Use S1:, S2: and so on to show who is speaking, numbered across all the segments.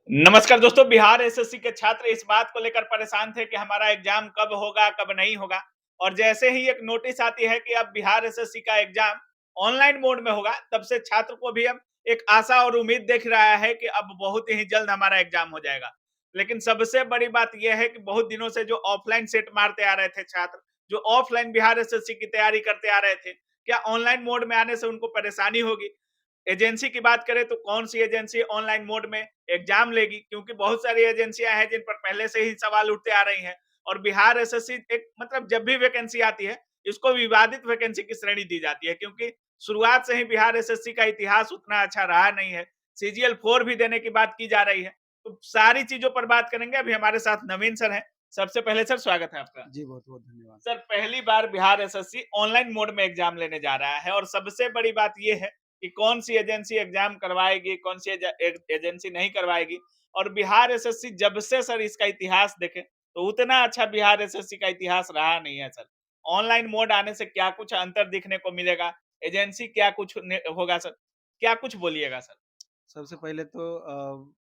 S1: नमस्कार दोस्तों, बिहार एसएससी के छात्र इस बात को लेकर परेशान थे कि हमारा एग्जाम कब होगा, कब नहीं होगा। और जैसे ही एक नोटिस आती है कि अब बिहार एसएससी का एग्जाम ऑनलाइन मोड में होगा, तब से छात्र को भी अब एक आशा और उम्मीद दिख रहा है कि अब बहुत ही जल्द हमारा एग्जाम हो जाएगा। लेकिन सबसे बड़ी बात यह है कि बहुत दिनों से जो ऑफलाइन सेट मारते आ रहे थे छात्र, जो ऑफलाइन बिहार एसएससी की तैयारी करते आ रहे थे, क्या ऑनलाइन मोड में आने से उनको परेशानी होगी? एजेंसी की बात करें तो कौन सी एजेंसी ऑनलाइन मोड में एग्जाम लेगी, क्योंकि बहुत सारी एजेंसियां हैं जिन पर पहले से ही सवाल उठते आ रही हैं। और बिहार एसएससी एक मतलब जब भी वैकेंसी आती है, इसको विवादित वैकेंसी की श्रेणी दी जाती है, क्योंकि शुरुआत से ही बिहार एसएससी का इतिहास उतना अच्छा रहा नहीं है। सीजीएल 4 भी देने की बात की जा रही है। तो सारी चीजों पर बात करेंगे। अभी हमारे साथ नवीन सर हैं। सबसे पहले सर, स्वागत है आपका।
S2: जी, बहुत-बहुत धन्यवाद।
S1: सर, पहली बार बिहार एसएससी ऑनलाइन मोड में एग्जाम लेने जा रहा है, और सबसे बड़ी बात यह है कि कौन सी एजेंसी एग्जाम करवाएगी, कौन सी एजेंसी नहीं करवाएगी। और बिहार एसएससी जब से सर इसका इतिहास देखें, तो उतना अच्छा बिहार एसएससी का इतिहास रहा नहीं है सर। ऑनलाइन मोड आने से क्या कुछ अंतर दिखने को मिलेगा? एजेंसी क्या कुछ होगा सर? क्या कुछ बोलिएगा सर?
S2: सबसे पहले तो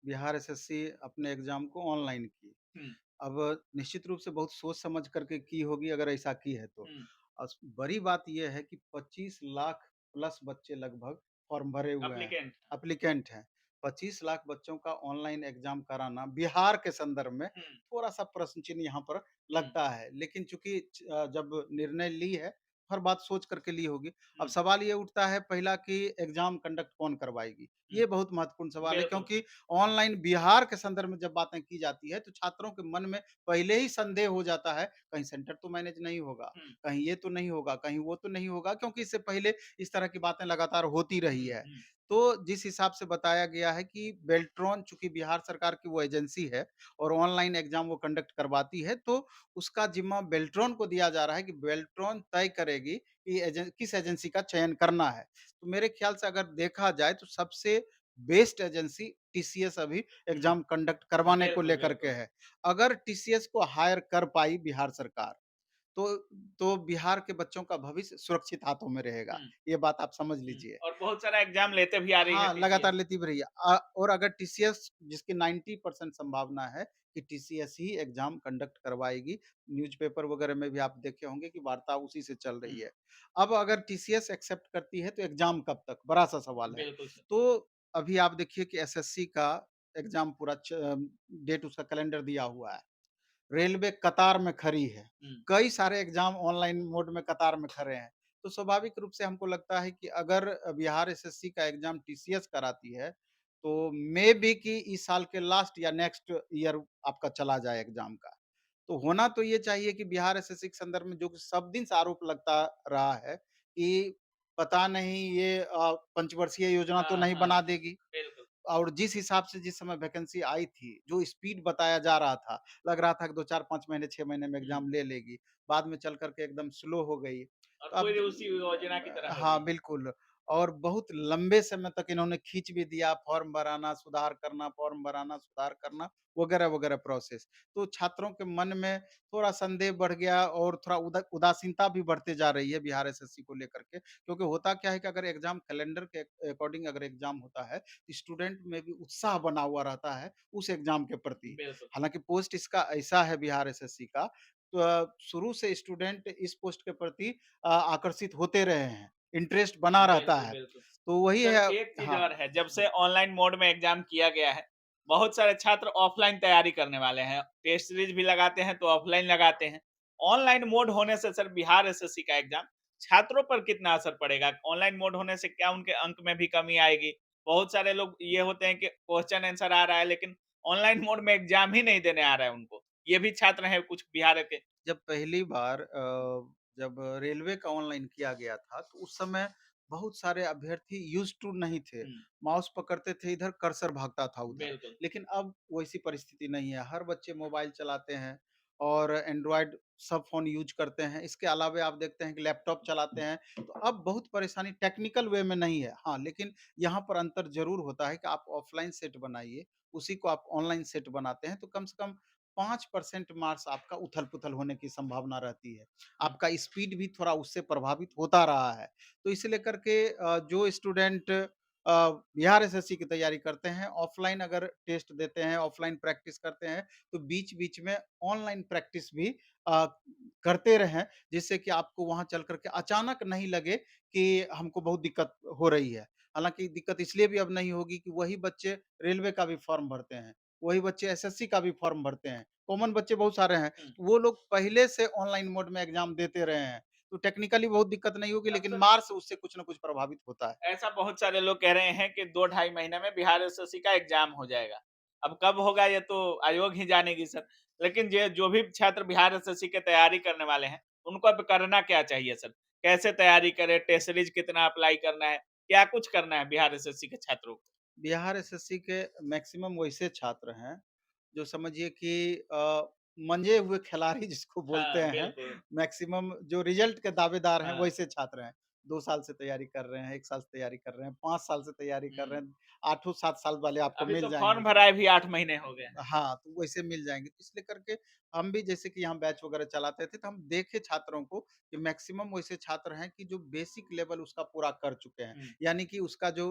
S2: बिहार एसएससी अपने एग्ज़ाम को ऑनलाइन की।
S1: हम्म।
S2: अब निश्चित रूप से बहुत सोच समझ करके की होगी अगर ऐसा की है तो।
S1: हम्म।
S2: बड़ी बात ये है कि 25 लाख प्लस बच्चे लगभग फॉर्म भरे हुए हैं,
S1: अप्लीकेंट।
S2: एप्लीकेंट हैं। 25 लाख बच्चों का ऑनलाइन एग्ज़ाम कराना बिहार के संदर्भ में
S1: हम्म।
S2: थोड़ा-सा प्रश्न चिन्ह यहाँ पर
S1: हम्म।
S2: लगता है। लेकिन चूँकि जब निर्णय ली है, हर बात सोच कर के ली होगी। अब
S1: हम्म।
S2: सवाल ये उठता है पहला कि एग्ज़ाम कंडक्ट कौन करवाएगी?
S1: हम्म।
S2: ये बहुत महत्वपूर्ण सवाल है
S1: बिल्कुल
S2: क्योंकि
S1: सर।
S2: ऑनलाइन बिहार के संदर्भ में जब बातें की जाती है, तो छात्रों के मन में पहले ही संदेह हो जाता है, कहीं सेंटर तो मैनेज नहीं होगा,
S1: हम्म।
S2: कहीं ये तो नहीं होगा, कहीं वो तो नहीं होगा क्योंकि इससे पहले इस तरह की बातें लगातार होती रही
S1: हम्म।
S2: है।
S1: हम्म।
S2: तो जिस हिसाब से बताया गया है कि बेल्ट्रॉन चूँकि बिहार सरकार की वो एजेंसी है और ऑनलाइन एग्ज़ाम वो कंडक्ट करवाती है, तो उसका ज़िम्मा बेल्ट्रॉन को दिया जा रहा है कि बेल्ट्रॉन तय करेगी कि किस एजेंसी का चयन करना है। तो मेरे ख्याल से अगर देखा जाए तो सबसे बेस्ट एजेंसी टीसीएस अभी
S1: हम्म।
S2: एग्ज़ाम कंडक्ट करवाने को
S1: बिल्कुल
S2: लेकर के
S1: बिल्कुल।
S2: है। अगर टीसीएस को हायर कर पाई बिहार सरकार, तो बिहार के बच्चों का भविष्य सुरक्षित हाथों में रहेगा।
S1: हम्म।
S2: ये बात आप समझ लीजिए।
S1: और बहुत सारा एग्जाम लेते भी आ रही है
S2: हाँ,
S1: टीसीएस।
S2: लगातार लेती भी रही है। और अगर टीसीएस जिसकी 90% संभावना है कि टीसीएस ही एग्ज़ाम कंडक्ट करवाएगी, न्यूज़पेपर वगैरह में भी आप देखे होंगे कि वार्ता उसी से चल रही
S1: हुँ।
S2: है। अब अगर टीसीएस एक्सेप्ट करती है तो एग्ज़ाम कब तक? बड़ा-सा सवाल है।
S1: बिल्कुल सर।
S2: तो अभी आप देखिए कि एसएससी का एग्ज़ाम पूरा डेट उसका कैलेंडर दिया हुआ है। रेलवे कतार में खड़ी है।
S1: हुँ।
S2: कई सारे एग्ज़ाम ऑनलाइन मोड में कतार में खड़े हैं। तो स्वाभाविक रूप से हमको लगता है कि अगर बिहार एसएससी का एग्ज़ाम टीसीएस कराती है, तो मे बी कि इस साल के लास्ट या नेक्स्ट ईयर आपका चला जाए एग्ज़ाम का। तो होना तो ये चाहिए कि बिहार एसएससी के संदर्भ में जो कि सब दिन से आरोप लगता रहा है कि पता नहीं ये पंचवर्षीय योजना तो
S1: हाँ,
S2: नहीं
S1: हाँ।
S2: बना देगी।
S1: बिल्कुल।
S2: और जिस हिसाब से जिस समय वैकेंसी आई थी, जो स्पीड बताया जा रहा था, लग रहा था कि 2, 4, 5 महीने, 6 महीने में
S1: हुँ।
S2: एग्ज़ाम ले लेगी। बाद में चल कर के एकदम स्लो हो गई।
S1: और
S2: तो अब
S1: पूरी उसी योजना की तरह हो
S2: हाँ,
S1: गई।
S2: बिल्कुल। और बहुत लंबे समय तक इन्होंने खींच भी दिया, फॉर्म भराना, सुधार करना, फॉर्म भराना, सुधार करना, वगैरह-वगैरह प्रोसेस। तो छात्रों के मन में थोड़ा संदेह बढ़ गया और थोड़ा उदासीनता भी बढ़ते जा रही है बिहार एसएससी को लेकर के। क्योंकि होता क्या है कि अगर एग्ज़ाम कैलेंडर के अकॉर्डिंग अगर एग्ज़ाम होता है, स्टूडेंट में भी उत्साह बना हुआ रहता है उस एग्ज़ाम के प्रति।
S1: बिल्कुल।
S2: हालाँकि पोस्ट इसका ऐसा है बिहार एसएससी का, तो शुरू से स्टूडेंट इस पोस्ट के प्रति आकर्षित होते रहे हैं, इंटरेस्ट बना रहता
S1: बिल्कुल,
S2: है।
S1: बिल्कुल।
S2: तो वही
S1: सर,
S2: है।
S1: एक चीज़
S2: हाँ।
S1: और है, जब से ऑनलाइन मोड में एग्ज़ाम किया गया है, बहुत सारे छात्र ऑफ़लाइन तैयारी करने वाले हैं। टेस्ट सीरीज़ भी लगाते हैं, तो ऑफ़लाइन लगाते हैं। ऑनलाइन मोड होने से सर बिहार एसएससी का एग्ज़ाम छात्रों पर कितना असर पड़ेगा? ऑनलाइन मोड होने से क्या उनके अंक में भी कमी आएगी? बहुत सारे लोग ये होते हैं कि क्वेश्चन आंसर आ रहा है, लेकिन ऑनलाइन मोड में एग्ज़ाम ही नहीं देने आ रहा है उनको। ये भी छात्र हैं कुछ बिहार के।
S2: जब पहली बार जब रेलवे का ऑनलाइन किया गया था, तो उस समय बहुत सारे अभ्यर्थी यूज़्ड टू नहीं थे।
S1: हुँ।
S2: माउस पकड़ते थे इधर, कर्सर भागता था उधर।
S1: बिल्कुल।
S2: लेकिन अब वैसी परिस्थिति नहीं है। हर बच्चे मोबाइल चलाते हैं और एंड्रॉयड सब फ़ोन यूज़ करते हैं। इसके अलावे आप देखते हैं कि लैपटॉप चलाते हैं। तो अब बहुत परेशानी टेक्निकल वे में नहीं है। हाँ, लेकिन यहाँ पर अंतर ज़रूर होता है कि आप ऑफ़लाइन सेट बनाइए, उसी को आप ऑनलाइन सेट बनाते हैं, तो कम से कम 5% मार्क्स आपका उथल-पुथल होने की संभावना रहती है।
S1: हुँ।
S2: आपका स्पीड भी थोड़ा उससे प्रभावित होता रहा है। तो इसे लेकर के जो स्टूडेंट बिहार एसएससी की तैयारी करते हैं, ऑफ़लाइन अगर टेस्ट देते हैं, ऑफ़लाइन प्रैक्टिस करते हैं, तो बीच-बीच में ऑनलाइन प्रैक्टिस भी अ, करते रहें, जिससे कि आपको वहाँ चल कर के अचानक नहीं लगे कि हमको बहुत दिक्कत हो रही है। हालाँकि दिक्कत इसलिए भी अब नहीं होगी कि वही बच्चे रेलवे का भी फ़ॉर्म भरते हैं, वही बच्चे एसएससी का भी फ़ॉर्म भरते हैं, कॉमन बच्चे बहुत सारे हैं।
S1: हुँ।
S2: वो लोग पहले से ऑनलाइन मोड में एग्ज़ाम देते रहे हैं, तो टेक्निकली बहुत दिक्कत नहीं होगी, लेकिन
S1: अक्सर
S2: मार्क्स उससे कुछ न कुछ प्रभावित होता है।
S1: ऐसा बहुत सारे लोग कह रहे हैं कि 2 ढाई महीने में बिहार एसएससी का एग्ज़ाम हो जाएगा। अब कब होगा ये तो आयोग ही जानेगी सर। लेकिन जे जो भी छात्र बिहार एसएससी की तैयारी करने वाले हैं, उनको अब करना क्या चाहिए सर? कैसे तैयारी करें? टेस्ट सीरीज़ कितना अप्लाई करना है? क्या कुछ करना है बिहार एसएससी के छात्रों को?
S2: बिहार एसएससी के मैक्सिमम वैसे छात्र हैं, जो समझिए कि मंजे हुए खिलाड़ी जिसको बोलते
S1: हाँ,
S2: हैं,
S1: बिल्कुल।
S2: मैक्सिमम जो रिज़ल्ट के दावेदार हैं,
S1: हाँ।
S2: वैसे छात्र हैं। 2 साल से तैयारी कर रहे हैं, 1 साल से तैयारी कर रहे हैं, 5 साल से तैयारी कर रहे
S1: हुँ।
S2: हैं, 8 7 साल वाले आपको
S1: अभी
S2: मिल
S1: तो फॉर्म
S2: जाएँगे।
S1: भराए भी 8 महीने हो गए हैं।
S2: हाँ, तो वैसे मिल जाएँगे। तो इसलिए करके हम भी जैसे कि यहाँ बैच वगैरह चलाते थे, तो हम देखे छात्रों को कि मैक्सिमम वैसे छात्र हैं कि जो बेसिक लेवल उसका पूरा कर चुके हैं।
S1: हुँ,
S2: यानी कि उसका जो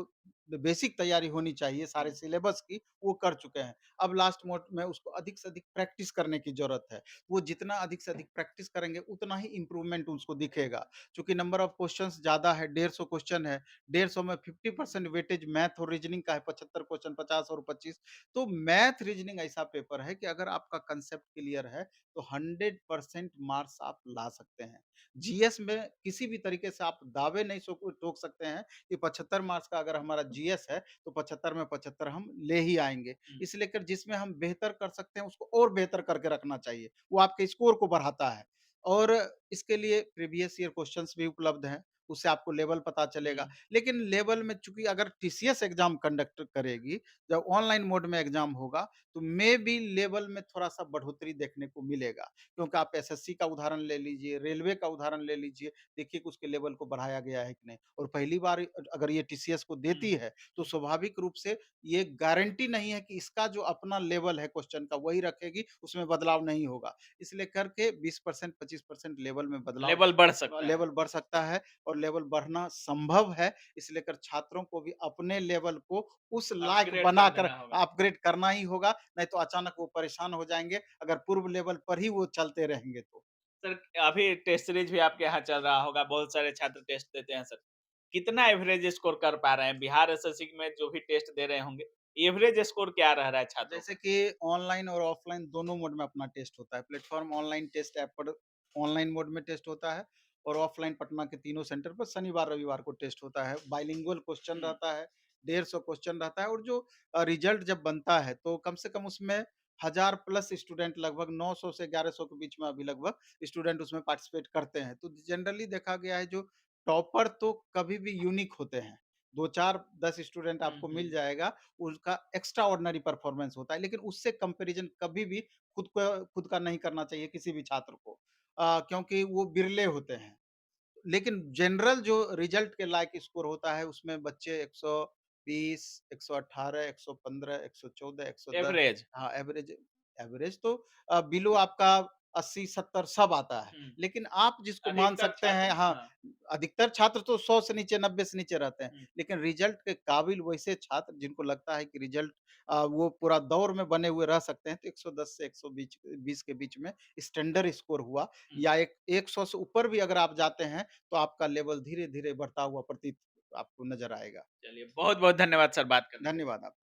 S2: बेसिक तैयारी होनी चाहिए सारे
S1: हुँ।
S2: सिलेबस की, वो कर चुके हैं। अब लास्ट मोड में उसको अधिक से अधिक प्रैक्टिस करने की ज़रूरत है। वो जितना अधिक से अधिक प्रैक्टिस करेंगे, उतना ही इम्प्रूवमेंट उसको दिखेगा। चूँकि नंबर ऑफ क्वेश्चन्स ज़्यादा है, 150 क्वेश्चन है। 150 में 50% वेटेज मैथ और रीज़निंग का है, 75 क्वेश्चन 50 और 25। तो मैथ रीजनिंग ऐसा पेपर है कि अगर आपका कंसेप्ट क्लियर है तो 100% मार्क्स आप ला सकते हैं। जीएस में किसी भी तरीके से आप दावे नहीं ठोक सकते हैं कि 75 मार्क्स का अगर हमारा जीएस है तो 75 में 75 हम ले ही आएंगे।
S1: हुँ।
S2: इसलिए कर जिसमें हम बेहतर कर सकते हैं उसको और बेहतर करके रखना चाहिए, वो आपके स्कोर को बढ़ाता है। और इसके लिए प्रीवियस ईयर क्वेश्चंस भी उपलब्ध हैं, उससे आपको लेवल पता चलेगा।
S1: हुँ।
S2: लेकिन लेवल में चूंकि अगर टीसीएस एग्जाम कंडक्ट करेगी, जब ऑनलाइन मोड में एग्जाम होगा, तो मे बी लेवल में थोड़ा-सा बढ़ोतरी देखने को मिलेगा। क्योंकि आप एसएससी का उदाहरण ले लीजिए, रेलवे का उदाहरण ले लीजिए, देखिए कि उसके लेवल को बढ़ाया गया है कि नहीं। और पहली बार अगर ये टीसीएस को
S1: हुँ,
S2: देती है, तो स्वाभाविक रूप से ये गारंटी नहीं है कि इसका जो अपना लेवल है क्वेश्चन का, वही रखेगी, उसमें बदलाव नहीं होगा। इसलिए करके 20% 25% लेवल में बदलाव
S1: लेवल बढ़ सकता है।
S2: लेवल बढ़ सकता है और लेवल बढ़ना संभव है। इसलिए कर छात्रों को भी अपने लेवल को उस लायक
S1: अपग्रेड कर
S2: बनाकर
S1: देना होगा।
S2: अपग्रेड करना ही होगा, नहीं तो अचानक वो परेशान हो जाएँगे, अगर पूर्व लेवल पर ही वो चलते रहेंगे तो।
S1: सर अभी टेस्ट सीरीज़ भी आपके यहाँ चल रहा होगा, बहुत सारे छात्र टेस्ट देते हैं सर। कितना एवरेज स्कोर कर पा रहे हैं? बिहार एसएससी में जो भी टेस्ट दे रहे होंगे, एवरेज स्कोर क्या रह रहा है छात्रों
S2: जैसे
S1: का?
S2: कि ऑनलाइन और ऑफलाइन दोनों मोड में अपना टेस्ट होता है। प्लेटफ़ॉर्म ऑनलाइन टेस्ट ऐप पर ऑनलाइन मोड में टेस्ट होता है और ऑफलाइन पटना के तीनों सेंटर पर शनिवार-रविवार को टेस्ट होता है। बाइलिंगुअल क्वेश्चन
S1: हुँ,
S2: रहता है, 150 क्वेश्चन रहता है और जो रिज़ल्ट जब बनता है तो कम से कम उसमें 1000 प्लस स्टूडेंट, लगभग 900 से 1100 के बीच में अभी लगभग स्टूडेंट उसमें पार्टिसिपेट करते हैं। तो जनरली देखा गया है, जो टॉपर तो कभी भी यूनिक होते हैं। 2, 4, 10 स्टूडेंट
S1: हुँ,
S2: आपको मिल
S1: हुँ।
S2: जाएगा, उसका एक्स्ट्राऑर्डिनरी परफॉर्मेंस होता है, लेकिन उससे कंपैरिज़न कभी भी खुद का नहीं करना चाहिए किसी भी छात्र को, क्योंकि वो बिरले होते हैं। लेकिन जनरल जो रिजल्ट के लायक स्कोर होता है, उसमें बच्चे 120, 118, 115, 114, 110।
S1: एवरेज।
S2: हाँ, एवरेज एवरेज तो बिलो आपका 80-70 सब आता है।
S1: हुँ,
S2: लेकिन आप जिसको मान
S1: अधिकतर
S2: सकते हैं,
S1: छात्र
S2: हाँ,
S1: हाँ,
S2: अधिकतर छात्र तो 100 से नीचे, 90 से नीचे रहते हैं।
S1: हुँ,
S2: लेकिन रिजल्ट के काबिल वैसे छात्र जिनको लगता है कि रिजल्ट वो पूरा दौर में बने हुए रह सकते हैं, तो 110 से 120 20 के बीच में स्टैंडर्ड स्कोर हुआ,
S1: हुँ।
S2: या एक 100 से ऊपर भी अगर आप जाते हैं, तो आपका लेवल धीरे-धीरे बढ़ता हुआ प्रतीत आपको नज़र आएगा।
S1: चलिए बहुत-बहुत धन्यवाद सर बात करने के लिए।
S2: धन्यवाद आप